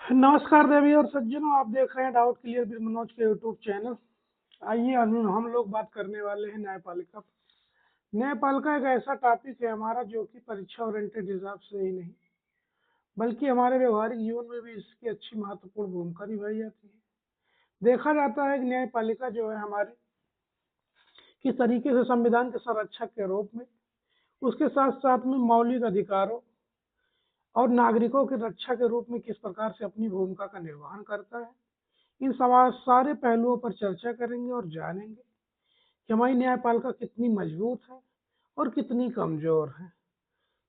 नमस्कार देवी और सज्जनों, आप देख रहे हैं डाउट क्लियर विद मनोज के यूट्यूब चैनल। आइए हम लोग बात करने वाले हैं न्यायपालिका पर। न्यायपालिका एक ऐसा टॉपिक है हमारा जो कि परीक्षा ओरिएंटेड हिसाब से ही नहीं बल्कि हमारे व्यवहारिक जीवन में भी इसकी अच्छी महत्वपूर्ण भूमिका निभाई जाती है। देखा जाता है कि न्यायपालिका जो है हमारे किस तरीके से संविधान के संरक्षक के रूप में, उसके साथ साथ में मौलिक अधिकारों और नागरिकों की रक्षा के रूप में किस प्रकार से अपनी भूमिका का निर्वहन करता है। इन समाज सारे पहलुओं पर चर्चा करेंगे और जानेंगे कि हमारी न्यायपालिका कितनी मजबूत है और कितनी कमजोर है।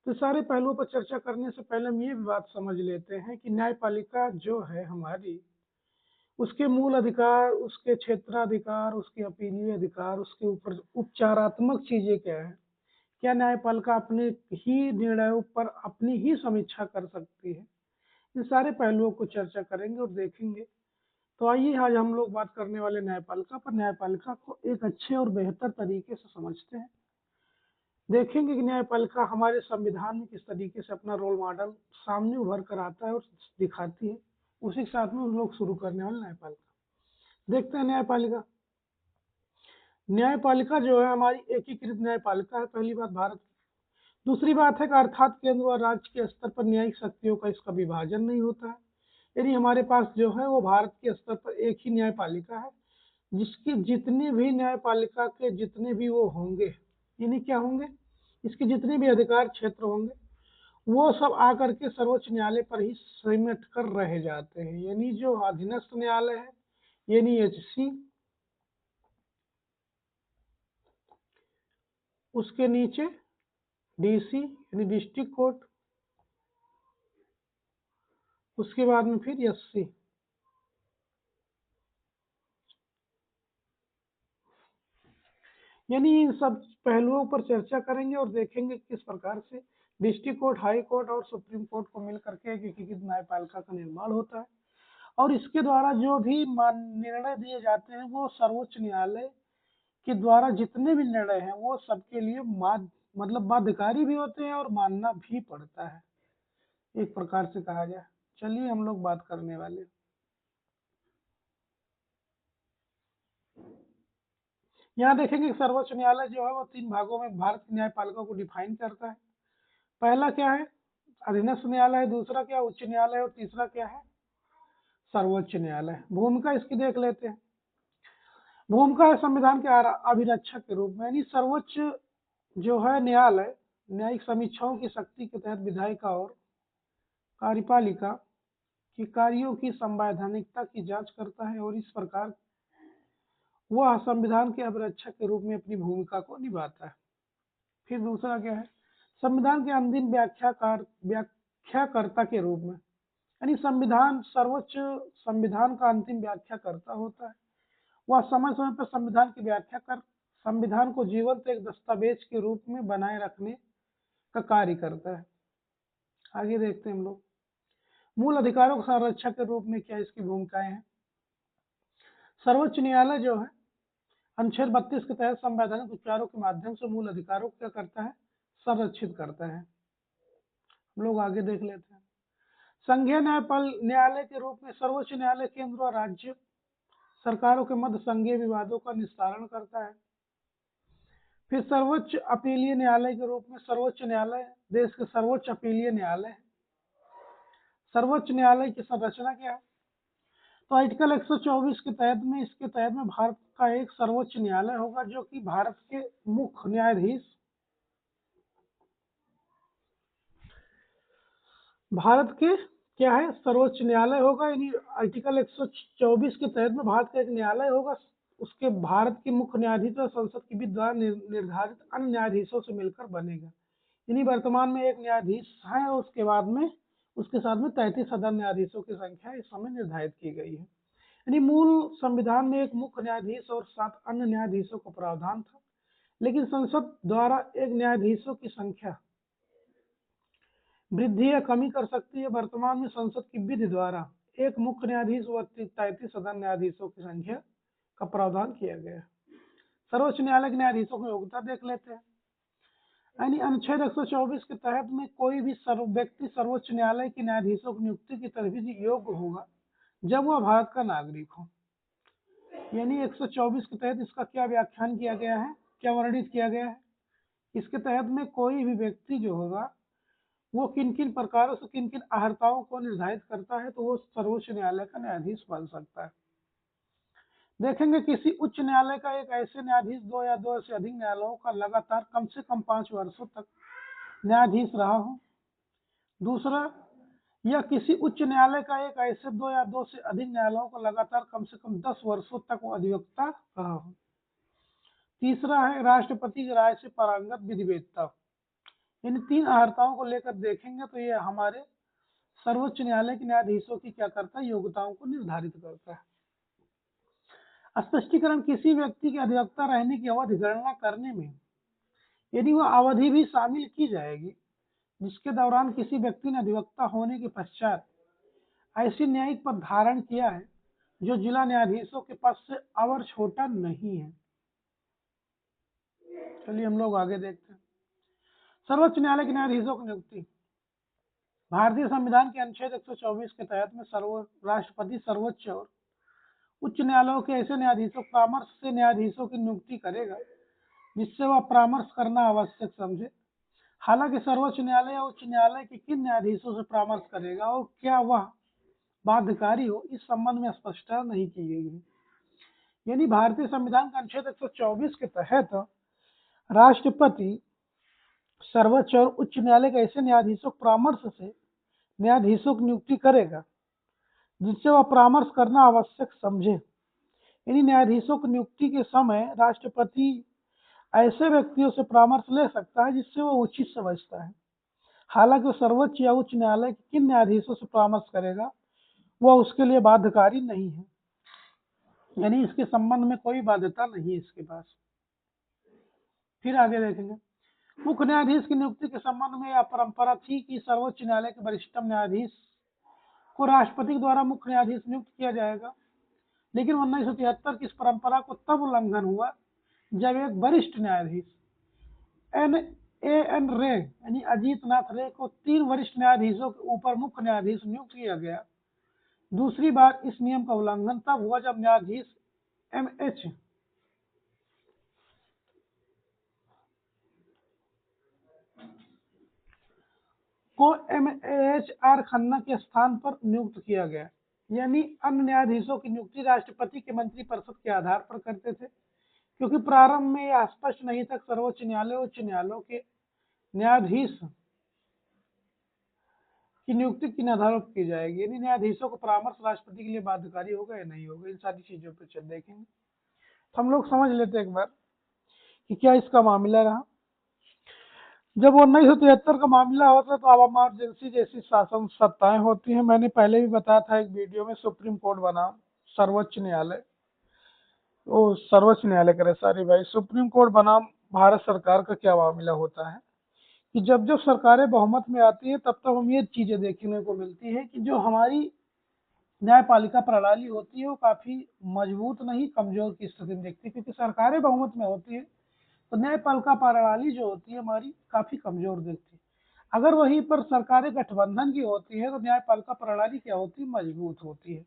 तो सारे पहलुओं पर चर्चा करने से पहले हम ये भी बात समझ लेते हैं कि न्यायपालिका जो है हमारी, उसके मूल अधिकार, उसके क्षेत्राधिकार, उसके अपीलीय अधिकार, उसके ऊपर उपचारात्मक चीजें क्या है। क्या न्यायपालिका अपने ही निर्णयों पर अपनी ही समीक्षा कर सकती है। इन सारे पहलुओं को चर्चा करेंगे और देखेंगे। तो आइए आज हम लोग बात करने वाले न्यायपालिका पर। न्यायपालिका को एक अच्छे और बेहतर तरीके से समझते हैं, देखेंगे कि न्यायपालिका हमारे संविधान में किस तरीके से अपना रोल मॉडल सामने उभर कर आता है और दिखाती है। उसी के साथ में हम लोग शुरू करने वाले न्यायपालिका देखते हैं। न्यायपालिका जो है हमारी एकीकृत न्यायपालिका है, पहली बात भारत की। दूसरी बात है कि अर्थात केंद्र और राज्य के स्तर पर न्यायिक शक्तियों का इसका विभाजन नहीं होता है। यानी हमारे पास जो है वो भारत के स्तर पर एक ही न्यायपालिका है, जिसकी जितने भी न्यायपालिका के जितने भी वो होंगे, यानी क्या होंगे, इसके जितने भी अधिकार क्षेत्र होंगे वो सब आकर के सर्वोच्च न्यायालय पर ही सिमट कर रह जाते हैं। यानी जो अधीनस्थ न्यायालय है, यानी एचसी, उसके नीचे डीसी यानी डिस्ट्रिक्ट कोर्ट, उसके बाद में फिर एससी। यानी इन सब पहलुओं पर चर्चा करेंगे और देखेंगे किस प्रकार से डिस्ट्रिक्ट कोर्ट, हाई कोर्ट और सुप्रीम कोर्ट को मिल करके एक एकीकृत न्यायपालिका का निर्माण होता है। और इसके द्वारा जो भी निर्णय दिए जाते हैं वो सर्वोच्च न्यायालय के द्वारा जितने भी निर्णय हैं वो सबके लिए मतलब बाध्यकारी भी होते हैं और मानना भी पड़ता है, एक प्रकार से कहा जाए। चलिए हम लोग बात करने वाले। यहाँ देखेंगे सर्वोच्च न्यायालय जो है वो 3 भागों में भारत की न्यायपालिका को डिफाइन करता है। पहला क्या है, अधीनस्थ न्यायालय। दूसरा क्या, उच्च न्यायालय। और तीसरा क्या है, सर्वोच्च न्यायालय। भूमिका इसकी देख लेते हैं। भूमिका है संविधान के अभिरक्षक के रूप में, यानी सर्वोच्च जो है न्यायालय न्यायिक समीक्षाओं की शक्ति के तहत विधायिका और कार्यपालिका के कार्यों की संवैधानिकता की जांच करता है और इस प्रकार वह संविधान के अभिरक्षक के रूप में अपनी भूमिका को निभाता है। फिर दूसरा क्या है, संविधान के अंतिम व्याख्याकर्ता के रूप में, यानी संविधान सर्वोच्च संविधान का अंतिम व्याख्याकर्ता होता है। वह समय समय पर संविधान की व्याख्या कर संविधान को जीवंत एक दस्तावेज के रूप में बनाए रखने का कार्य करता है। आगे देखते हैं हम लोग मूल अधिकारों के संरक्षक के रूप में क्या इसकी भूमिकाएं हैं। सर्वोच्च न्यायालय जो है अनुच्छेद 32 के तहत संवैधानिक उपचारों के माध्यम से मूल अधिकारों को क्या करता है, संरक्षित करता है। हम लोग आगे देख लेते हैं। संघीय न्यायालय के रूप में सर्वोच्च न्यायालय केंद्र और राज्य सरकारों के मध्य संघीय विवादों का निस्तारण करता है। फिर सर्वोच्च अपीलीय न्यायालय के रूप में सर्वोच्च न्यायालय देश के सर्वोच्च अपीलीय न्यायालय है। सर्वोच्च न्यायालय की संरचना क्या है, तो आर्टिकल 124 के तहत में इसके तहत में भारत का एक सर्वोच्च न्यायालय होगा जो कि भारत के मुख्य न्यायाधीश, भारत के क्या है, सर्वोच्च न्यायालय होगा। यानी आर्टिकल 124 के तहत में भारत का एक न्यायालय होगा, उसके भारत के मुख्य न्यायाधीश और संसद के भी द्वारा निर्धारित अन्य न्यायाधीशों से मिलकर बनेगा। यानी वर्तमान में एक न्यायाधीश है और उसके बाद में उसके साथ में 33 सदन न्यायाधीशों की संख्या इस समय निर्धारित की गई है। यानी मूल संविधान में एक मुख्य न्यायाधीश और 7 अन्य न्यायाधीशों का प्रावधान था, लेकिन संसद द्वारा एक न्यायाधीशों की संख्या वृद्धि या कमी कर सकती है। वर्तमान में संसद की विधि द्वारा एक मुख्य न्यायाधीश व 33 सदन न्यायाधीशों की संख्या का प्रावधान किया गया है। सर्वोच्च न्यायालय के न्यायाधीशों की योग्यता देख लेते हैं। यानी अनुच्छेद 124 के तहत में कोई भी व्यक्ति सर्वोच्च न्यायालय के न्यायाधीशों की नियुक्ति की तरफीद योग्य होगा जब वह भारत का नागरिक हो। यानी 124 के तहत इसका क्या व्याख्यान किया गया है, क्या वर्णित किया गया है? इसके तहत में कोई भी व्यक्ति जो होगा वो किन किन प्रकारों से किन किन अर्हताओं को निर्धारित करता है तो वो सर्वोच्च न्यायालय का न्यायाधीश बन सकता है। देखेंगे किसी उच्च न्यायालय का एक ऐसे न्यायाधीश दो या दो से अधिक न्यायालयों का लगातार कम से कम 5 वर्षों तक न्यायाधीश रहा हो। दूसरा, या किसी उच्च न्यायालय का एक ऐसे दो या दो से अधिक न्यायालयों का लगातार कम से कम 10 वर्षों तक वो अधिवक्ता रहा हो। तीसरा है राष्ट्रपति की राय से पारंगत विधिवेत्ता। इन 3 अर्हताओं को लेकर देखेंगे तो ये हमारे सर्वोच्च न्यायालय के न्यायाधीशों की क्या करता है, योग्यताओं को निर्धारित करता है। स्पष्टीकरण, किसी व्यक्ति के अधिवक्ता रहने की अवधि गणना करने में यदि वह अवधि भी शामिल की जाएगी जिसके दौरान किसी व्यक्ति ने अधिवक्ता होने के पश्चात ऐसी न्यायिक पद धारण किया है जो जिला न्यायाधीशों के पद से अवर छोटा नहीं है। चलिए हम लोग आगे देखते हैं। सर्वोच्च न्यायालय के न्यायाधीशों की नियुक्ति। भारतीय संविधान के अनुच्छेद 124 के तहत में राष्ट्रपति सर्वोच्च और उच्च न्यायालयों के ऐसे न्यायाधीशों परामर्श से न्यायाधीशों की नियुक्ति करेगा जिससे वह परामर्श करना आवश्यक समझे। हालांकि सर्वोच्च न्यायालय या उच्च न्यायालय के किन न्यायाधीशों से परामर्श करेगा और क्या वह बाध्यकारी हो, इस संबंध में स्पष्टता नहीं की गई है। यानी भारतीय संविधान का अनुच्छेद 124 के तहत राष्ट्रपति सर्वोच्च और उच्च न्यायालय के ऐसे न्यायाधीशों परामर्श से न्यायाधीशों की नियुक्ति करेगा जिससे वह परामर्श करना आवश्यक समझे। यानी न्यायाधीशों की नियुक्ति के समय राष्ट्रपति ऐसे व्यक्तियों से परामर्श ले सकता है जिससे वह उचित समझता है। हालांकि सर्वोच्च या उच्च न्यायालय के किन न्यायाधीशों से परामर्श करेगा वह उसके लिए बाध्यकारी नहीं है, यानी इसके संबंध में कोई बाध्यता नहीं है इसके पास। फिर आगे देखेंगे, मुख्य न्यायाधीश की नियुक्ति के संबंध में यह परंपरा थी कि सर्वोच्च न्यायालय के वरिष्ठतम न्यायाधीश को राष्ट्रपति द्वारा मुख्य न्यायाधीश नियुक्त किया जाएगा। लेकिन 1973 की इस परंपरा को तब उल्लंघन हुआ जब एक वरिष्ठ न्यायाधीश एन रे यानी अजीत नाथ रे को 3 वरिष्ठ न्यायाधीशों के ऊपर मुख्य न्यायाधीश नियुक्त किया गया। दूसरी बार इस नियम का उल्लंघन तब हुआ जब न्यायाधीश एमएच को एमएच आर खन्ना के स्थान पर नियुक्त किया गया। यानी अन्य न्यायाधीशों की नियुक्ति राष्ट्रपति के मंत्रिपरिषद के आधार पर करते थे, क्योंकि प्रारंभ में यह स्पष्ट नहीं था सर्वोच्च न्यायालय उच्च न्यायालयों के न्यायाधीश की नियुक्ति किन आधारों पर की जाएगी। यानी न्यायाधीशों को परामर्श राष्ट्रपति के लिए बाध्यकारी होगा या नहीं होगा, इन सारी चीजों पर चल देखेंगे। तो हम लोग समझ लेते एक बार कि क्या इसका मामला रहा। जब 1973 का मामला होता है तो अब इमरजेंसी जैसी शासन सत्ताएं होती हैं। मैंने पहले भी बताया था एक वीडियो में, सुप्रीम कोर्ट बनाम सर्वोच्च न्यायालय, वो सर्वोच्च न्यायालय करे सारी भाई, सुप्रीम कोर्ट बनाम भारत सरकार का क्या मामला होता है कि जब जब सरकारें बहुमत में आती है तब तब हम ये चीजें देखने को मिलती है कि जो हमारी न्यायपालिका प्रणाली होती है वो काफी मजबूत नहीं कमजोर की स्थिति में देखती है, क्योंकि सरकारें बहुमत में होती है तो न्यायपालिका प्रणाली जो होती है हमारी काफी कमजोर दिखती है। अगर वहीं पर सरकारें गठबंधन की होती है तो न्यायपालिका प्रणाली क्या होती है, मजबूत होती है।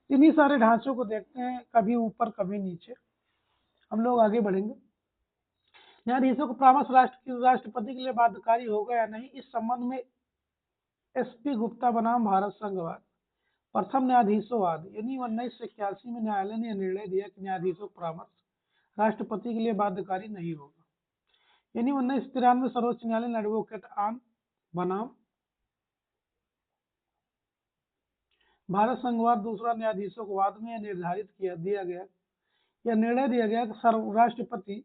इन्हीं सारे ढांचों को देखते हैं, कभी ऊपर कभी नीचे। हम लोग आगे बढ़ेंगे। न्यायाधीशों को परामर्श राष्ट्रपति के लिए बाध्यकारी होगा या नहीं, इस संबंध में एसपी गुप्ता बनाम भारत संघवाद प्रथम न्यायाधीशोवाद। यानी 1981 में न्यायालय ने निर्णय दिया कि न्यायाधीशों को परामर्श राष्ट्रपति के लिए बाध्यकारी नहीं होगा। यानी 1993 सर्वोच्च न्यायालय ने एडवोकेट आन बनाम भारत संघवाद दूसरा न्यायाधीशों को वाद में निर्धारित किया दिया गया या निर्णय दिया गया कि राष्ट्रपति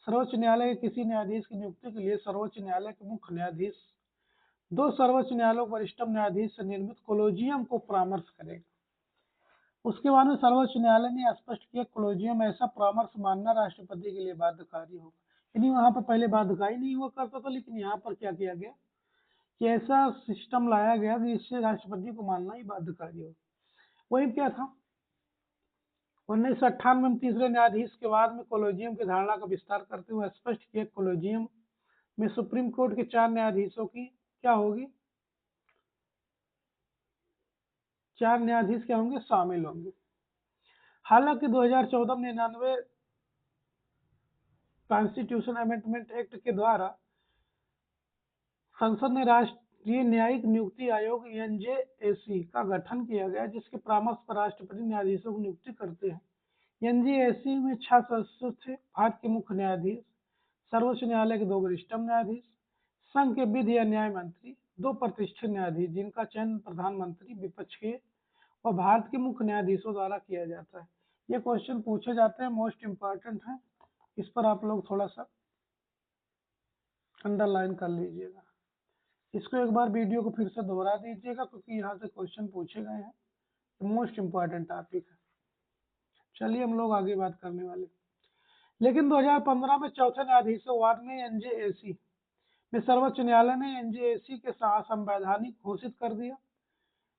सर्वोच्च न्यायालय के किसी न्यायाधीश की नियुक्ति के लिए सर्वोच्च न्यायालय के मुख्य न्यायाधीश 2 सर्वोच्च न्यायालयों के वरिष्ठतम न्यायाधीश से निर्मित कोलोजियम को परामर्श करेगा। उसके बाद में सर्वोच्च न्यायालय ने स्पष्ट किया कोलोजियम ऐसा परामर्श मानना राष्ट्रपति के लिए बाध्यकारी होगा। यानी वहां पर पहले बाध्यकारी नहीं हुआ करता था, लेकिन यहाँ पर क्या किया गया कि ऐसा सिस्टम लाया गया जिससे राष्ट्रपति को मानना ही बाध्यकारी हो। वही क्या था 1998 में तीसरे न्यायाधीश के बाद में कोलोजियम की धारणा का विस्तार करते हुए स्पष्ट किया कोलोजियम में सुप्रीम कोर्ट के 4 न्यायाधीशों की क्या होगी, 4 न्यायाधीश क्या होंगे, शामिल होंगे। हालांकि 2014 में 99 कॉन्स्टिट्यूशन अमेंडमेंट एक्ट के द्वारा संसद ने राष्ट्रीय न्यायिक नियुक्ति आयोग एनजेएसी का गठन किया गया, जिसके परामर्श पर राष्ट्रपति न्यायाधीशों की नियुक्ति करते हैं। एनजेएसी में 6 सदस्य थे, भारत के मुख्य न्यायाधीश, सर्वोच्च न्यायालय के 2 वरिष्ठतम न्यायाधीश, संघ के विधि या न्याय मंत्री, 2 प्रतिष्ठित न्यायाधीश जिनका चयन प्रधानमंत्री, विपक्ष के और भारत के मुख्य न्यायाधीशों द्वारा किया जाता है। ये क्वेश्चन पूछे जाते हैं, मोस्ट इंपॉर्टेंट है, इस पर आप लोग थोड़ा सा अंडरलाइन कर लीजिएगा। इसको एक बार वीडियो को फिर से दोहरा दीजिएगा, क्योंकि यहाँ से क्वेश्चन पूछे गए हैं, मोस्ट इंपॉर्टेंट टॉपिक है। चलिए हम लोग आगे बात करने वाले। लेकिन 2015 में चौथे न्यायाधीशवाद में एनजेएसी में सर्वोच्च न्यायालय ने एनजेएसी के असंवैधानिक घोषित कर दिया।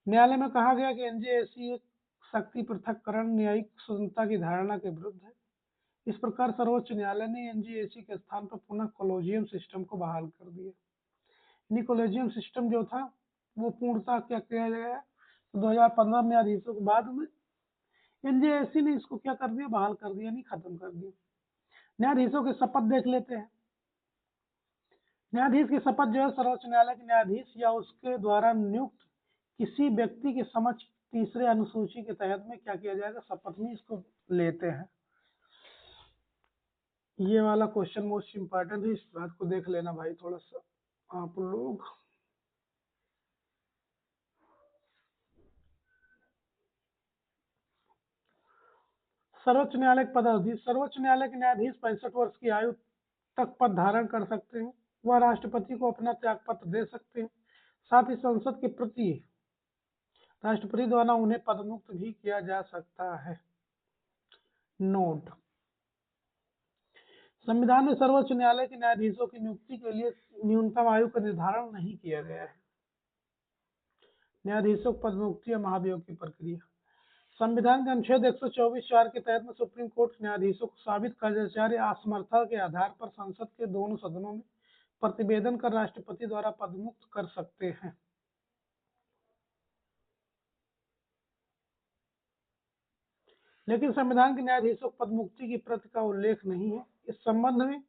न्यायालय में कहा गया कि एनजेएसी एक शक्ति पृथक्करण न्यायिक स्वतंत्रता की धारणा के विरुद्ध है। इस प्रकार सर्वोच्च न्यायालय ने एनजेएसी के स्थान पर पुनः कॉलेजियम सिस्टम को बहाल कर दिया। कॉलेजियम सिस्टम जो था वो पूर्णतः क्या किया गया, तो 2015 में न्यायाधीशों के बाद में एनजेएसी ने इसको क्या कर दिया, बहाल कर दिया, नहीं खत्म कर दिया। न्यायाधीशों के शपथ देख लेते हैं। न्यायाधीश की शपथ जो है सर्वोच्च न्यायालय के न्यायाधीश या उसके द्वारा नियुक्त किसी व्यक्ति के समक्ष तीसरे अनुसूची के तहत में क्या किया जाएगा, शपथ में इसको लेते हैं। ये वाला क्वेश्चन मोस्ट इंपॉर्टेंट है, इस बात को देख लेना भाई थोड़ा सा आप लोग। सर्वोच्च न्यायालय के पदाधीश, सर्वोच्च न्यायालय के न्यायाधीश 65 वर्ष की आयु तक पद धारण कर सकते हैं। वह राष्ट्रपति को अपना त्यागपत्र दे सकते हैं। साथ ही संसद के प्रति राष्ट्रपति द्वारा उन्हें पदमुक्त भी किया जा सकता है। नोट, संविधान में सर्वोच्च न्यायालय के न्यायाधीशों की नियुक्ति के लिए न्यूनतम आयु का निर्धारण नहीं किया गया है। न्यायाधीशों को पदमुक्ति या महाभियोग की प्रक्रिया, संविधान के अनुच्छेद 124(4) के तहत में सुप्रीम कोर्ट न्यायाधीशों को साबित कर्तव्य या असमर्थता के आधार पर संसद के दोनों सदनों में प्रतिवेदन कर राष्ट्रपति द्वारा पदमुक्त कर सकते हैं। लेकिन संविधान के न्यायाधीशों को पदमुक्ति की प्रति का उल्लेख नहीं है। इस संबंध में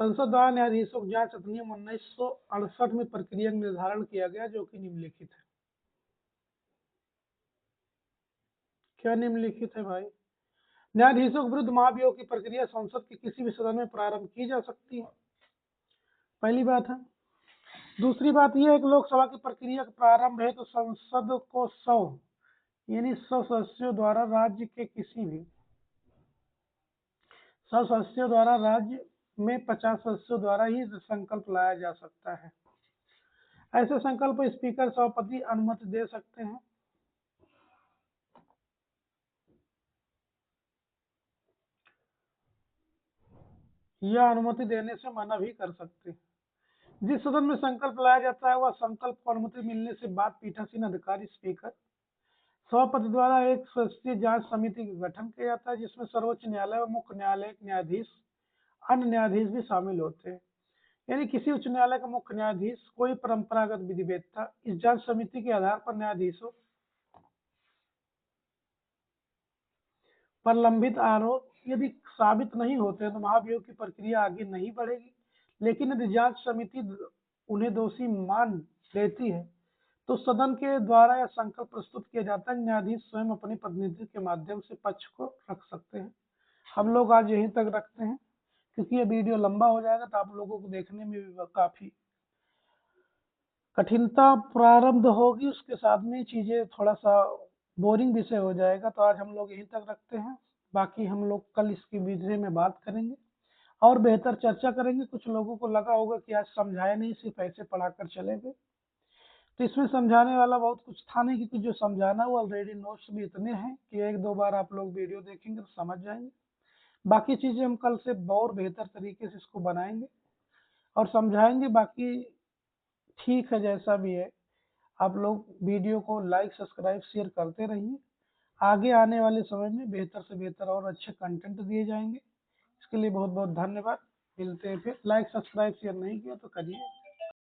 संसद द्वारा न्यायाधीशों की जांच अधिनियम 1968 में प्रक्रिया निर्धारण किया गया, जो कि निम्नलिखित है। क्या निम्नलिखित है भाई? न्यायाधीशों के विरुद्ध महाभियोग की प्रक्रिया संसद के किसी भी सदन में प्रारंभ की जा सकती है, पहली बात है। दूसरी बात यह है कि लोकसभा की प्रक्रिया का प्रारंभ है तो संसद को 100 सदस्यों द्वारा राज्य के किसी भी 100 सदस्यों द्वारा राज्य में 50 सदस्यों द्वारा ही संकल्प लाया जा सकता है। ऐसे संकल्प स्पीकर सभापति अनुमति दे सकते हैं। या अनुमति देने से मना भी कर सकते हैं। जिस सदन में संकल्प लाया जाता है वह संकल्प को अनुमति मिलने से बाद पीठासीन अधिकारी स्पीकर सभापति द्वारा एक सदस्यीय जांच समिति का गठन किया जाता है, जिसमें सर्वोच्च न्यायालय और मुख्य न्यायालय के न्यायाधीश, अन्य न्यायाधीश भी शामिल होते हैं। यानी किसी उच्च न्यायालय का मुख्य न्यायाधीश कोई परंपरागत विधि वेत्ता इस जांच समिति के आधार पर न्यायाधीशों पर लंबित आरोप यदि साबित नहीं होते तो महाभियोग की प्रक्रिया आगे नहीं बढ़ेगी। लेकिन यदि जांच समिति उन्हें दोषी मान लेती है तो सदन के द्वारा यह संकल्प प्रस्तुत किया जाता है। न्यायाधीश स्वयं अपने प्रतिनिधि के माध्यम से पक्ष को रख सकते हैं। हम लोग आज यहीं तक रखते हैं, क्योंकि ये वीडियो लंबा हो जाएगा तो आप लोगों को देखने में भी काफी कठिनता प्रारंभ होगी, उसके साथ में चीजें थोड़ा सा बोरिंग विषय हो जाएगा। तो आज हम लोग यहीं तक रखते हैं, बाकी हम लोग कल इसके विषय में बात करेंगे और बेहतर चर्चा करेंगे। कुछ लोगों को लगा होगा कि आज समझाया नहीं, सिर्फ ऐसे पढ़ाकर चले गए, तो इसमें समझाने वाला बहुत कुछ था नहीं, क्योंकि जो समझाना वो ऑलरेडी नोट्स भी इतने हैं कि 1-2 बार आप लोग वीडियो देखेंगे तो समझ जाएंगे। बाकी चीजें हम कल से और बेहतर तरीके से इसको बनाएंगे और समझाएंगे। बाकी ठीक है, जैसा भी है आप लोग वीडियो को लाइक, सब्सक्राइब, शेयर करते रहिए। आगे आने वाले समय में बेहतर से बेहतर और अच्छे कंटेंट दिए जाएंगे। इसके लिए बहुत बहुत धन्यवाद। मिलते हैं फिर। लाइक सब्सक्राइब शेयर नहीं किया तो करिए।